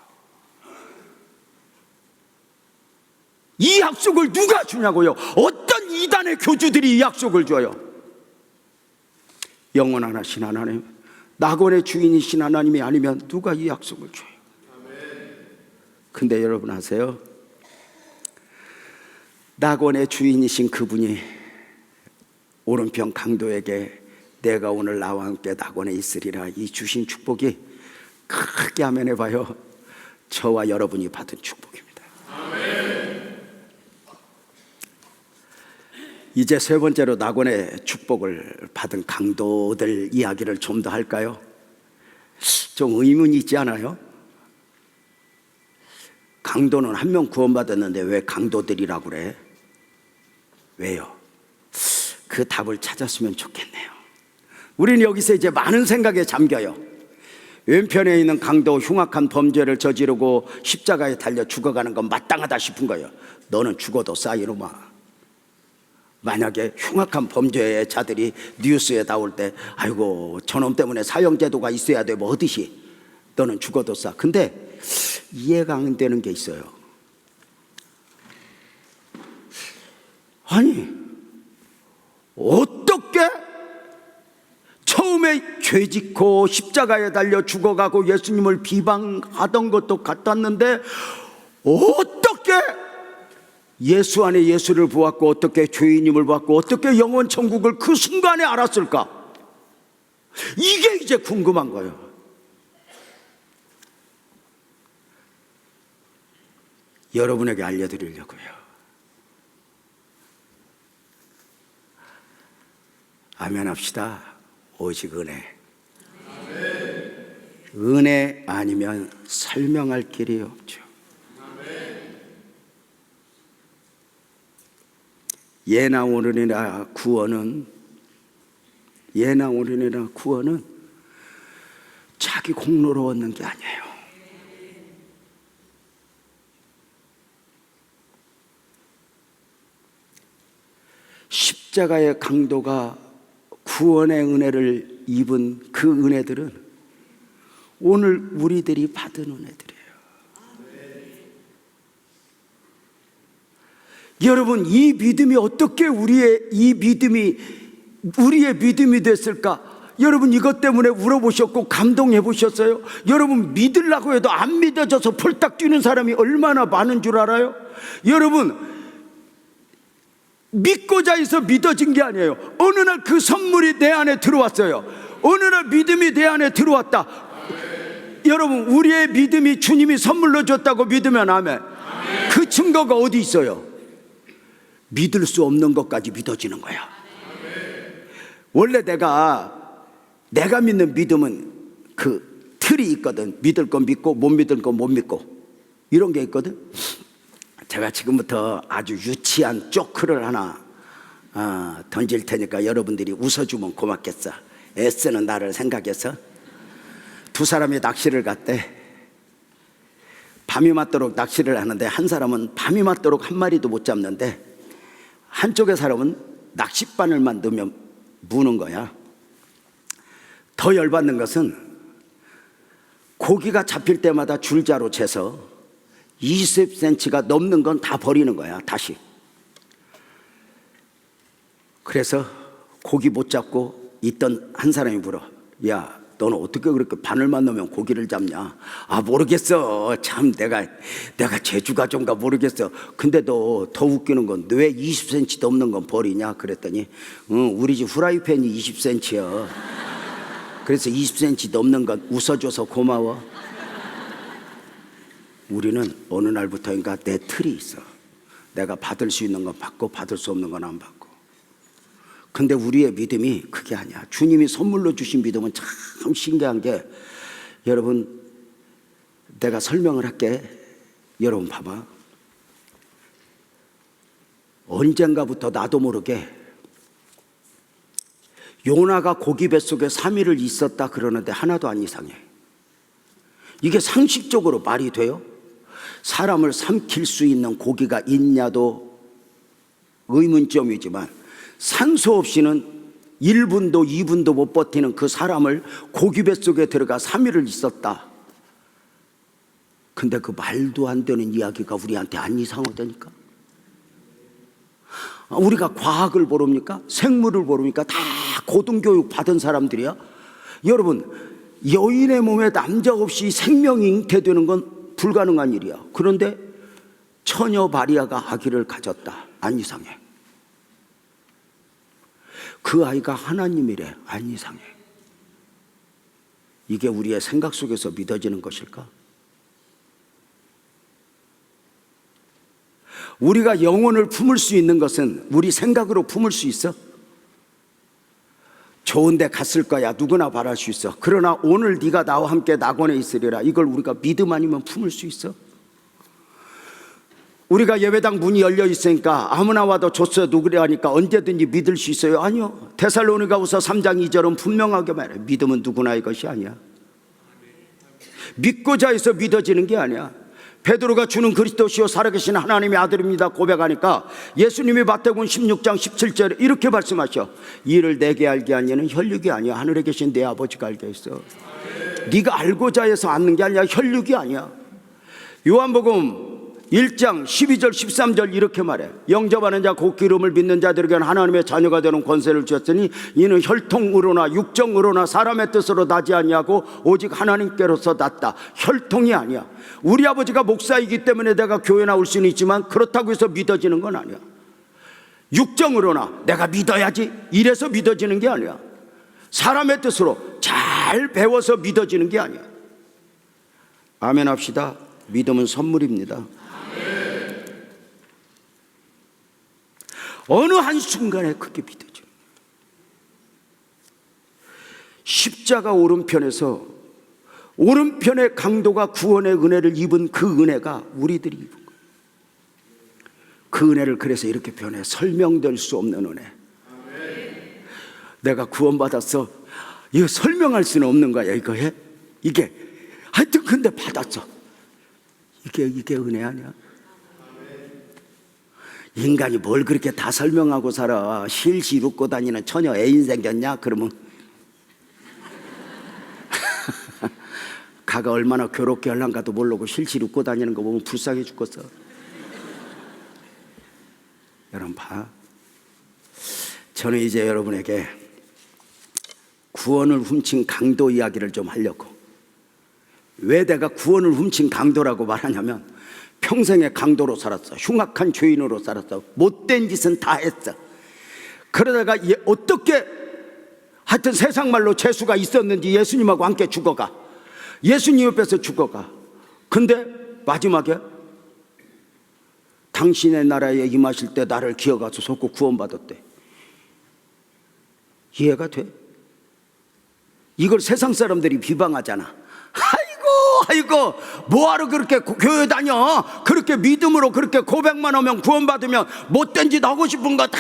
이 약속을 누가 주냐고요? 어떤 이단의 교주들이 이 약속을 줘요? 영원하신 하나님, 낙원의 주인이신 하나님이 아니면 누가 이 약속을 줘요? 근데 여러분 아세요? 낙원의 주인이신 그분이 오른편 강도에게 내가 오늘 나와 함께 낙원에 있으리라 이 주신 축복이 크게 아멘 해봐요. 저와 여러분이 받은 축복입니다. 아멘. 이제 세 번째로 낙원의 축복을 받은 강도들 이야기를 좀 더 할까요? 좀 의문이 있지 않아요? 강도는 한 명 구원받았는데 왜 강도들이라고 그래? 왜요? 그 답을 찾았으면 좋겠네요. 우리는 여기서 이제 많은 생각에 잠겨요. 왼편에 있는 강도, 흉악한 범죄를 저지르고 십자가에 달려 죽어가는 건 마땅하다 싶은 거예요. 너는 죽어도 싸 이놈아. 만약에 흉악한 범죄의 자들이 뉴스에 나올 때 아이고 저놈 때문에 사형제도가 있어야 돼 뭐 하듯이 너는 죽어도 싸. 근데 이해가 안 되는 게 있어요. 아니 어떻게 처음에 죄 짓고 십자가에 달려 죽어가고 예수님을 비방하던 것도 같았는데 어떻게 예수 안에 예수를 보았고 어떻게 죄인임을 보았고 어떻게 영원 천국을 그 순간에 알았을까? 이게 이제 궁금한 거예요. 여러분에게 알려드리려고요. 아멘 합시다. 오직 은혜. 은혜 아니면 설명할 길이 없죠. 예나 오늘이나 구원은 자기 공로로 얻는 게 아니에요. 십자가의 강도가 구원의 은혜를 입은 그 은혜들은 오늘 우리들이 받은 은혜들이에요. 여러분, 이 믿음이 어떻게 우리의 믿음이 됐을까? 여러분 이것 때문에 울어보셨고 감동해 보셨어요? 여러분 믿으려고 해도 안 믿어져서 폴딱 뛰는 사람이 얼마나 많은 줄 알아요? 여러분 믿고자 해서 믿어진 게 아니에요. 어느 날 그 선물이 내 안에 들어왔어요. 어느 날 믿음이 내 안에 들어왔다. 여러분 우리의 믿음이 주님이 선물로 줬다고 믿으면 아멘. 그 증거가 어디 있어요? 믿을 수 없는 것까지 믿어지는 거야. 원래 내가 믿는 믿음은 그 틀이 있거든. 믿을 건 믿고 못 믿을 건 못 믿고 이런 게 있거든. 제가 지금부터 아주 유치한 조크를 하나 던질 테니까 여러분들이 웃어주면 고맙겠어. 애쓰는 나를 생각해서. 두 사람이 낚시를 갔대. 밤이 맞도록 낚시를 하는데 한 사람은 밤이 맞도록 한 마리도 못 잡는데 한쪽의 사람은 낚싯바늘만 넣으면 무는 거야. 더 열받는 것은 고기가 잡힐 때마다 줄자로 재서 20cm가 넘는 건 다 버리는 거야. 다시. 그래서 고기 못 잡고 있던 한 사람이 물어. 야 너는 어떻게 그렇게 바늘만 넣으면 고기를 잡냐? 아 모르겠어. 참 내가 재주가 좀가 모르겠어. 근데 너 더 웃기는 건 왜 20cm 넘는 건 버리냐? 그랬더니 우리 집 후라이팬이 20cm야. 그래서 20cm 넘는 건 웃어줘서 고마워. 우리는 어느 날부터인가 내 틀이 있어. 내가 받을 수 있는 건 받고 받을 수 없는 건 안 받고. 근데 우리의 믿음이 그게 아니야. 주님이 선물로 주신 믿음은 참 신기한 게, 여러분 내가 설명을 할게. 여러분 봐봐. 언젠가부터 나도 모르게 요나가 고기 뱃속에 3일을 있었다 그러는데 하나도 안 이상해. 이게 상식적으로 말이 돼요? 사람을 삼킬 수 있는 고기가 있냐도 의문점이지만 산소 없이는 1분도 2분도 못 버티는 그 사람을 고기 뱃속에 들어가 3일을 있었다. 근데 그 말도 안 되는 이야기가 우리한테 안 이상하다니까. 우리가 과학을 모릅니까? 생물을 모릅니까? 다 고등교육 받은 사람들이야. 여러분 여인의 몸에 남자 없이 생명이 잉태되는 건 불가능한 일이야. 그런데 처녀 마리아가 아기를 가졌다. 안 이상해. 그 아이가 하나님이래. 안 이상해. 이게 우리의 생각 속에서 믿어지는 것일까? 우리가 영혼을 품을 수 있는 것은 우리 생각으로 품을 수 있어? 좋은 데 갔을 거야. 누구나 바랄 수 있어. 그러나 오늘 네가 나와 함께 낙원에 있으리라. 이걸 우리가 믿음 아니면 품을 수 있어? 우리가 예배당 문이 열려 있으니까 아무나 와도 좋소 누구라니까 언제든지 믿을 수 있어요? 아니요. 데살로니가후서 3장 2절은 분명하게 말해. 믿음은 누구나의 것이 아니야. 믿고자 해서 믿어지는 게 아니야. 베드로가 주는 그리스도시요 살아계신 하나님의 아들입니다 고백하니까 예수님이 마태복음 16장 17절에 이렇게 말씀하셔. 이를 내게 알게 한 이는 혈육이 아니야. 하늘에 계신 내 아버지가 알게 했어. 네가 알고자 해서 아는 게 아니야. 혈육이 아니야. 요한복음 1장 12절 13절 이렇게 말해. 영접하는 자 곧 기름을 믿는 자들에게는 하나님의 자녀가 되는 권세를 주었으니 이는 혈통으로나 육정으로나 사람의 뜻으로 나지 아니하고 오직 하나님께로서 났다. 혈통이 아니야. 우리 아버지가 목사이기 때문에 내가 교회 나올 수는 있지만 그렇다고 해서 믿어지는 건 아니야. 육정으로나 내가 믿어야지 이래서 믿어지는 게 아니야. 사람의 뜻으로 잘 배워서 믿어지는 게 아니야. 아멘 합시다. 믿음은 선물입니다. 어느 한순간에 그게 믿어져. 십자가 오른편에서 오른편의 강도가 구원의 은혜를 입은 그 은혜가 우리들이 입은 거예요. 그 은혜를 그래서 이렇게 표현해. 설명될 수 없는 은혜. 내가 구원받았어. 이거 설명할 수는 없는 거야. 이거 해? 이게 하여튼 근데 받았어. 이게 은혜 아니야? 인간이 뭘 그렇게 다 설명하고 살아. 실실 웃고 다니는 처녀 애인 생겼냐? 그러면 가가 얼마나 괴롭게 할란가도 모르고 실실 웃고 다니는 거 보면 불쌍해 죽겠어. 여러분 봐. 저는 이제 여러분에게 구원을 훔친 강도 이야기를 좀 하려고. 왜 내가 구원을 훔친 강도라고 말하냐면 평생의 강도로 살았어. 흉악한 죄인으로 살았어. 못된 짓은 다 했어. 그러다가 어떻게 하여튼 세상 말로 재수가 있었는지 예수님하고 함께 죽어가. 예수님 옆에서 죽어가. 근데 마지막에 당신의 나라에 임하실 때 나를 기어가소서 구원받았대. 이해가 돼? 이걸 세상 사람들이 비방하잖아. 아이고 뭐하러 그렇게 교회 다녀? 그렇게 믿음으로 그렇게 고백만 하면 구원받으면 못된 짓 하고 싶은 거 다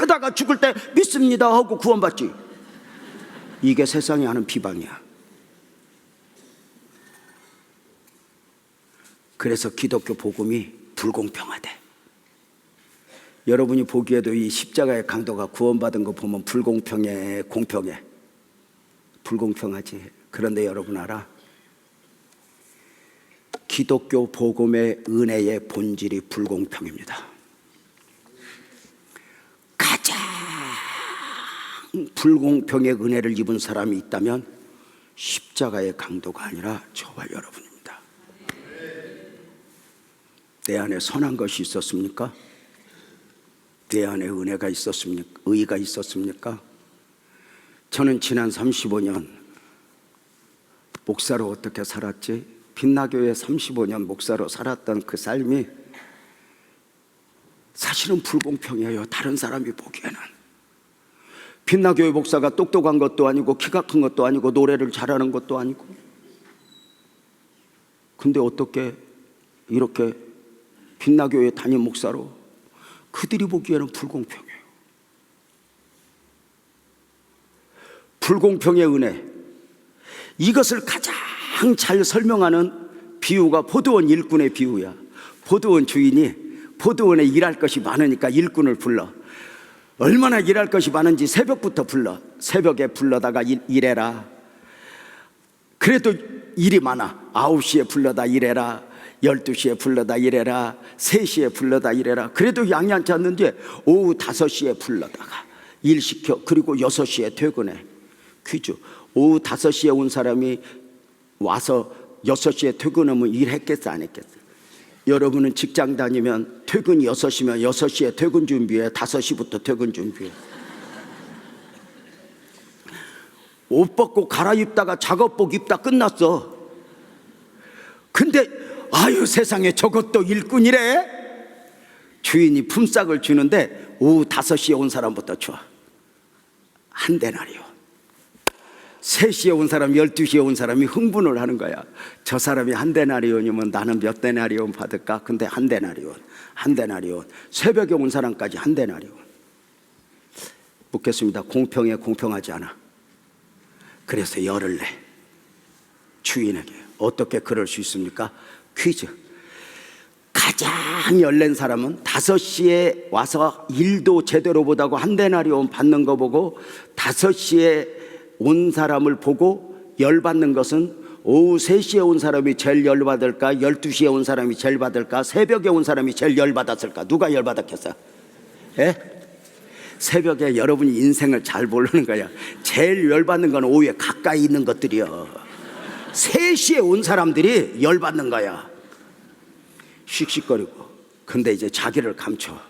하다가 죽을 때 믿습니다 하고 구원받지. 이게 세상이 하는 비방이야. 그래서 기독교 복음이 불공평하대. 여러분이 보기에도 이 십자가의 강도가 구원받은 거 보면 불공평해? 공평해? 불공평하지. 그런데 여러분 알아? 기독교 복음의 은혜의 본질이 불공평입니다. 가장 불공평의 은혜를 입은 사람이 있다면 십자가의 강도가 아니라 저와 여러분입니다. 내 안에 선한 것이 있었습니까? 내 안에 은혜가 있었습니까? 의가 있었습니까? 저는 지난 35년 목사로 어떻게 살았지? 빛나교회 35년 목사로 살았던 그 삶이 사실은 불공평해요. 다른 사람이 보기에는. 빛나교회 목사가 똑똑한 것도 아니고 키가 큰 것도 아니고 노래를 잘하는 것도 아니고. 근데 어떻게 이렇게 빛나교회 담임 목사로 그들이 보기에는 불공평해요. 불공평의 은혜. 이것을 가장 잘 설명하는 비유가 포도원 일꾼의 비유야. 포도원 주인이 포도원에 일할 것이 많으니까 일꾼을 불러. 얼마나 일할 것이 많은지 새벽부터 불러. 새벽에 불러다가 일해라. 그래도 일이 많아. 9시에 불러다 일해라. 12시에 불러다 일해라. 3시에 불러다 일해라. 그래도 양이 않는데 오후 5시에 불러다가 일 시켜. 그리고 6시에 퇴근해. 퀴즈. 오후 5시에 온 사람이 와서 6시에 퇴근하면 일했겠어 안 했겠어? 여러분은 직장 다니면 퇴근이 6시면 6시에 퇴근 준비해. 5시부터 퇴근 준비해. 옷 벗고 갈아입다가 작업복 입다 끝났어. 근데 아유 세상에 저것도 일꾼이래? 주인이 품삯을 주는데 오후 5시에 온 사람부터 줘. 한 데나리요. 3시에 온 사람, 12시에 온 사람이 흥분을 하는 거야. 저 사람이 한 데나리온이면 나는 몇 데나리온 받을까? 근데 한 데나리온, 한 데나리온. 새벽에 온 사람까지 한 데나리온. 묻겠습니다. 공평해, 공평하지 않아? 그래서 열을 내. 주인에게. 어떻게 그럴 수 있습니까? 퀴즈. 가장 열낸 사람은 5시에 와서 일도 제대로 못하고 한 데나리온 받는 거 보고 5시에 온 사람을 보고 열받는 것은 오후 3시에 온 사람이 제일 열받을까? 12시에 온 사람이 제일 받을까? 새벽에 온 사람이 제일 열받았을까? 누가 열받았겠어요? 예? 새벽에 여러분이 인생을 잘 모르는 거야. 제일 열받는 건 오후에 가까이 있는 것들이요. 3시에 온 사람들이 열받는 거야. 씩씩거리고. 근데 이제 자기를 감춰.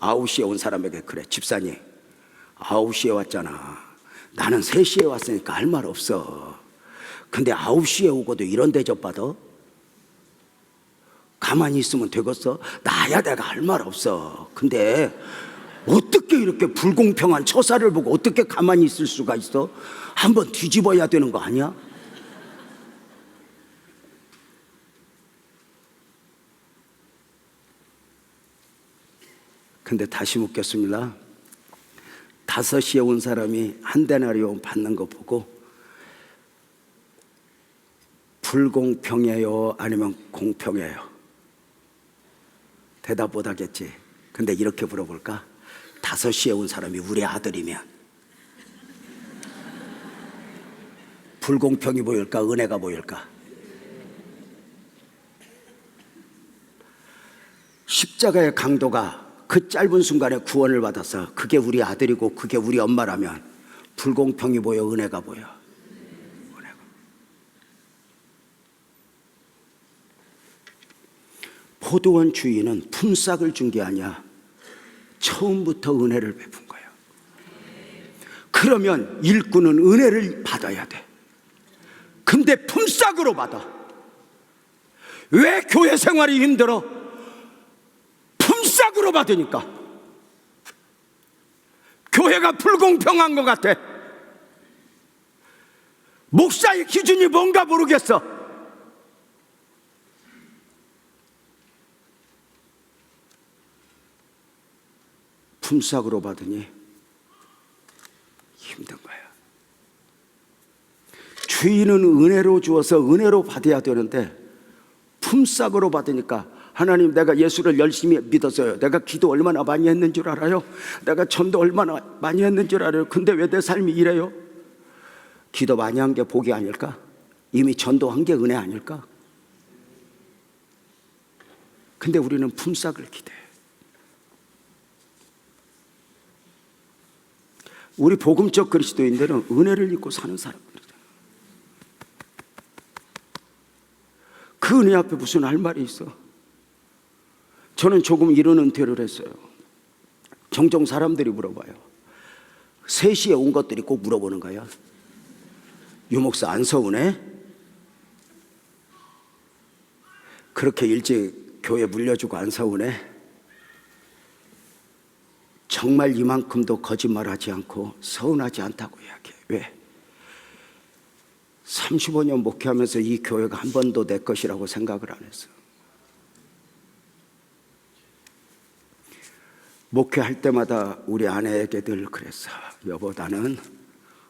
9시에 온 사람에게 그래. 집사님 9시에 왔잖아. 나는 3시에 왔으니까 할 말 없어. 근데 9시에 오고도 이런 대접 받아? 가만히 있으면 되겠어? 나야 내가 할 말 없어. 근데 어떻게 이렇게 불공평한 처사를 보고 어떻게 가만히 있을 수가 있어? 한번 뒤집어야 되는 거 아니야? 근데 다시 묻겠습니다. 5시에 온 사람이 한 데나리온 받는 거 보고 불공평해요? 아니면 공평해요? 대답 못 하겠지. 근데 이렇게 물어볼까? 5시에 온 사람이 우리 아들이면 불공평이 보일까? 은혜가 보일까? 십자가의 강도가 그 짧은 순간에 구원을 받아서 그게 우리 아들이고 그게 우리 엄마라면 불공평이 보여? 은혜가 보여? 은혜가. 포도원 주인은 품삯을 준 게 아니야. 처음부터 은혜를 베푼 거예요. 그러면 일꾼은 은혜를 받아야 돼. 근데 품삯으로 받아. 왜 교회 생활이 힘들어? 품삯으로 받으니까. 교회가 불공평한 것 같아. 목사의 기준이 뭔가 모르겠어. 품삯으로 받으니 힘든 거야. 주인은 은혜로 주어서 은혜로 받아야 되는데 품삯으로 받으니까 하나님, 내가 예수를 열심히 믿었어요. 내가 기도 얼마나 많이 했는 줄 알아요? 내가 전도 얼마나 많이 했는 줄 알아요? 근데 왜 내 삶이 이래요? 기도 많이 한 게 복이 아닐까? 이미 전도한 게 은혜 아닐까? 근데 우리는 품삯을 기대해. 우리 복음적 그리스도인들은 은혜를 입고 사는 사람들이잖아. 그 은혜 앞에 무슨 할 말이 있어? 저는 조금 이런 은퇴를 했어요. 종종 사람들이 물어봐요. 3시에 온 것들이 꼭 물어보는 거야. 유목사 안 서운해? 그렇게 일찍 교회 물려주고 안 서운해? 정말 이만큼도 거짓말하지 않고 서운하지 않다고 이야기해. 왜? 35년 목회하면서 이 교회가 한 번도 내 것이라고 생각을 안 했어. 목회할 때마다 우리 아내에게 늘 그랬어. 여보, 나는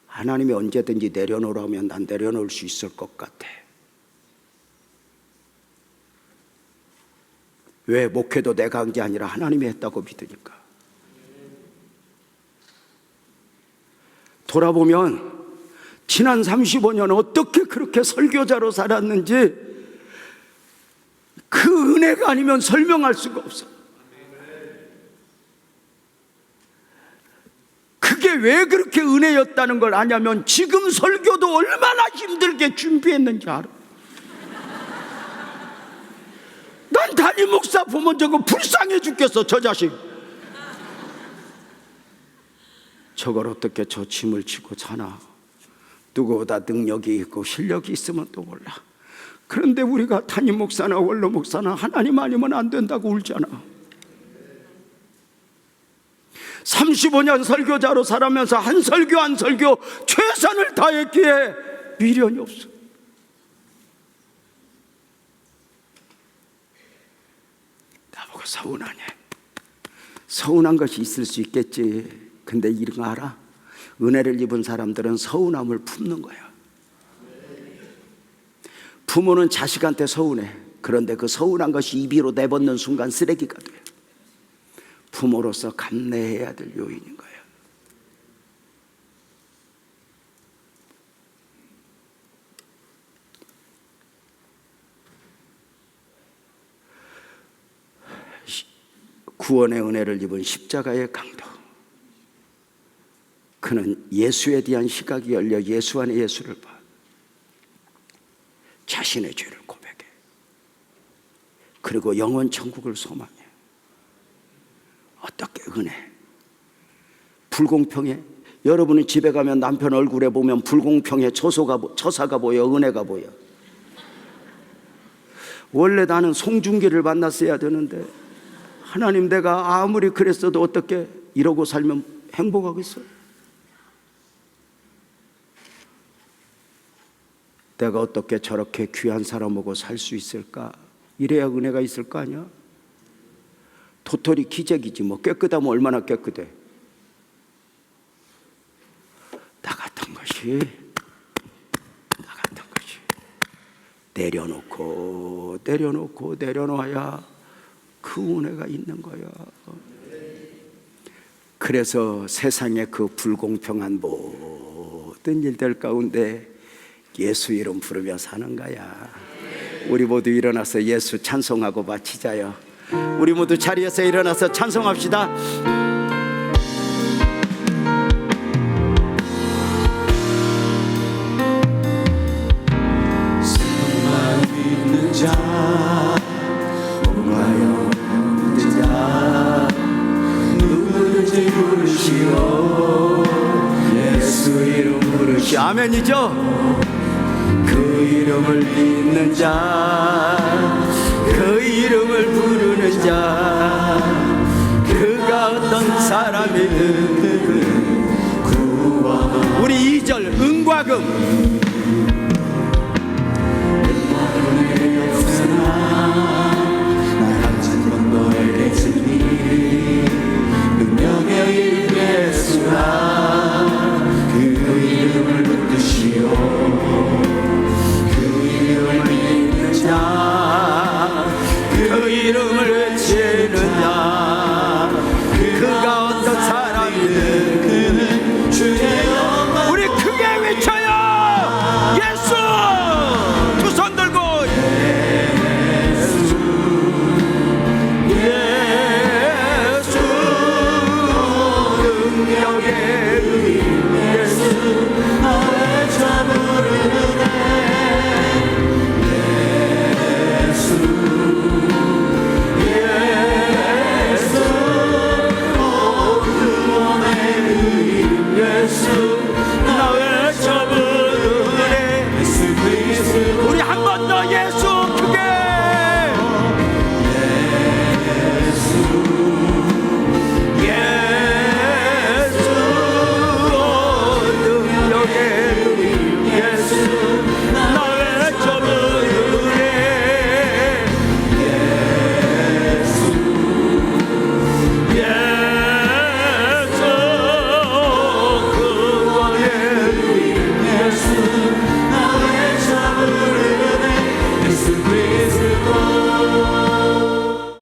하나님이 언제든지 내려놓으라면 난 내려놓을 수 있을 것 같아. 왜? 목회도 내가 한 게 아니라 하나님이 했다고 믿으니까. 돌아보면 지난 35년 어떻게 그렇게 설교자로 살았는지 그 은혜가 아니면 설명할 수가 없어. 그게 왜 그렇게 은혜였다는 걸 아냐면 지금 설교도 얼마나 힘들게 준비했는지 알아. 난 담임 목사 보면 저거 불쌍해 죽겠어. 저 자식 저걸 어떻게 저 짐을 지고 사나. 누구보다 능력이 있고 실력이 있으면 또 몰라. 그런데 우리가 담임 목사나 원로 목사나 하나님 아니면 안 된다고 울잖아. 35년 설교자로 살아면서 한 설교 한 설교 최선을 다했기에 미련이 없어. 나보고 서운하냐? 서운한 것이 있을 수 있겠지. 근데 이런 거 알아? 은혜를 입은 사람들은 서운함을 품는 거야. 부모는 자식한테 서운해. 그런데 그 서운한 것이 입으로 내뱉는 순간 쓰레기가 돼. 부모로서 감내해야 될 요인인 거예요. 구원의 은혜를 입은 십자가의 강도. 그는 예수에 대한 시각이 열려 예수 안에 예수를 봐. 자신의 죄를 고백해. 그리고 영원 천국을 소망해. 어떻게 은혜? 불공평해? 여러분이 집에 가면 남편 얼굴에 보면 불공평해 처사가 보여, 은혜가 보여. 원래 나는 송중기를 만났어야 되는데 하나님, 내가 아무리 그랬어도 어떻게 이러고 살면 행복하겠어? 내가 어떻게 저렇게 귀한 사람하고 살 수 있을까? 이래야 은혜가 있을 거 아니야? 도토리 기적이지 뭐. 깨끗하면 얼마나 깨끗해. 나 같은 것이 내려놓아야 그 은혜가 있는 거야. 그래서 세상의 그 불공평한 모든 일들 가운데 예수 이름 부르며 사는 거야. 우리 모두 일어나서 예수 찬송하고 마치자요. 우리 모두 자리에서 일어나서 찬송합시다. 생명만 믿는 자, 온가요 믿는 자, 누구든지 부르시오. 예수 이름 부르시오. 아멘이죠? 그 이름을 믿는 자, 그 이름을 부르는 자, 그가 어떤 사람이든 구원. 우리 2절 은과 금. 은혜가 없으나 나 같은 건 너에게 주니 능력의 이름 예수라. 그 이름을 붙드시오. 그 이름을 외치는 자, 그가 어떤 사람이든 그는 주의 영광. 우리 크게 외쳐요. 예수! 두 손 들고 예수, 능력의 의 예수 나의 자 부르네. 우리 한 번 더 예수 크게. 예수 능력의 예수 나의 저 부르네. 예수 예수 나의 자 부르네. 예수 그리스도